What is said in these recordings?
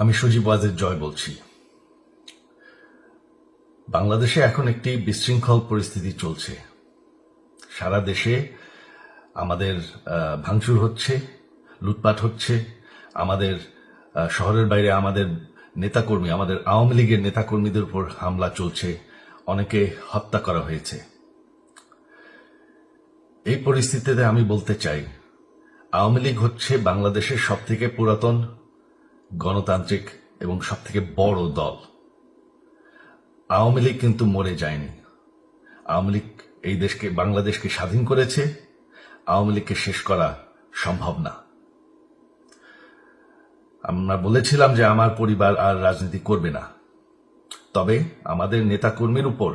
আমি সজীব ওয়াজেদ জয় বলছি। বাংলাদেশে এখন একটি বিশৃঙ্খল পরিস্থিতি চলছে। সারা দেশে আমাদের ভাঙচুর হচ্ছে, লুটপাট হচ্ছে, আমাদের শহরের বাইরে আমাদের নেতাকর্মী, আমাদের আওয়ামী লীগের নেতাকর্মীদের উপর হামলা চলছে, অনেকে হত্যা করা হয়েছে। এই পরিস্থিতিতে আমি বলতে চাই, আওয়ামী লীগ হচ্ছে বাংলাদেশের সবথেকে পুরাতন গণতান্ত্রিক এবং সবথেকে বড় দল। আওয়ামী লীগ কিন্তু মরে যায়নি। আওয়ামী লীগ এই দেশকে, বাংলাদেশকে স্বাধীন করেছে। আওয়ামী লীগকে শেষ করা সম্ভব না। আমরা বলেছিলাম যে আমার পরিবার আর রাজনীতি করবে না, তবে আমাদের নেতাকর্মীর উপর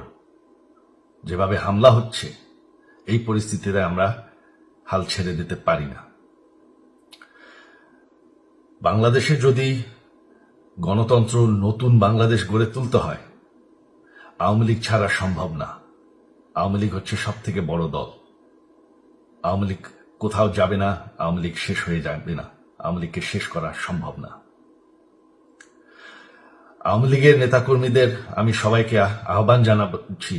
যেভাবে হামলা হচ্ছে, এই পরিস্থিতিতে আমরা হাল ছেড়ে দিতে পারি না। বাংলাদেশে যদি গণতন্ত্র, নতুন বাংলাদেশ গড়ে তুলতে হয়, আওয়ামী লীগ ছাড়া সম্ভব না। আওয়ামী লীগ হচ্ছে সব থেকে বড় দল। আওয়ামী লীগ কোথাও যাবে না, আওয়ামী লীগ শেষ হয়ে যাবে না। আওয়ামী লীগকে শেষ করা সম্ভব না। আওয়ামী লীগের নেতাকর্মীদের আমি সবাইকে আহ্বান জানাচ্ছি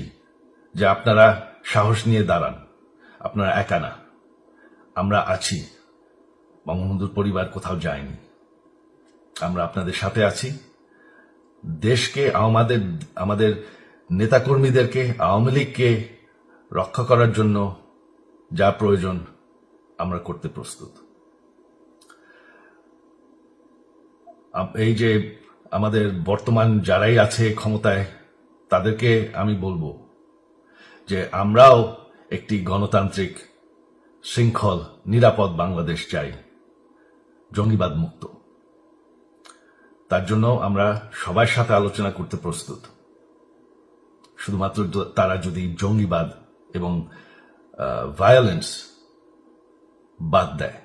যে আপনারা সাহস নিয়ে দাঁড়ান। আপনারা একা না, আমরা আছি। বঙ্গবন্ধুর পরিবার কোথাও যায়নি, আমরা আপনাদের সাথে আছি। দেশকে, আমাদের নেতাকর্মীদেরকে, আওয়ামী লীগকে রক্ষা করার জন্য যা প্রয়োজন আমরা করতে প্রস্তুত। এই যে আমাদের বর্তমান যারাই আছে ক্ষমতায়, তাদেরকে আমি বলবো যে আমরাও একটি গণতান্ত্রিক, শৃঙ্খল, নিরাপদ বাংলাদেশ চাই, জঙ্গিবাদ মুক্ত। তার জন্য আমরা সবার সাথে আলোচনা করতে প্রস্তুত। শুধুমাত্র তারা যদি জঙ্গিবাদ এবং ভায়োলেন্স বাদ দেয়।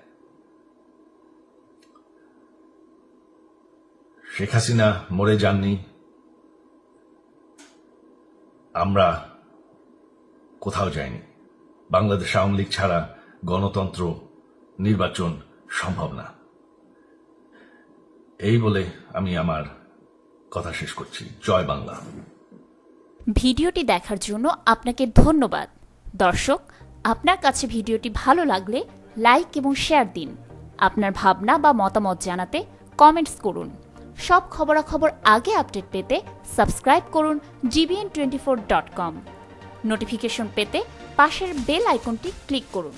শেখ হাসিনা মরে যাননি, আমরা কোথাও যাইনি। বাংলাদেশ আওয়ামী লীগ ছাড়া গণতন্ত্র, নির্বাচন সম্ভব না। এই বলে আমি আমার কথা শেষ করছি। জয় বাংলা। ভিডিওটি দেখার জন্য আপনাকে ধন্যবাদ। দর্শক, আপনার কাছে ভিডিওটি ভালো লাগলে লাইক এবং শেয়ার দিন। আপনার ভাবনা বা মতামত জানাতে কমেন্টস করুন। সব খবরাখবর আগে আপডেট পেতে সাবস্ক্রাইব করুন gbn24.com। নোটিফিকেশন পেতে পাশের বেল আইকনটি ক্লিক করুন।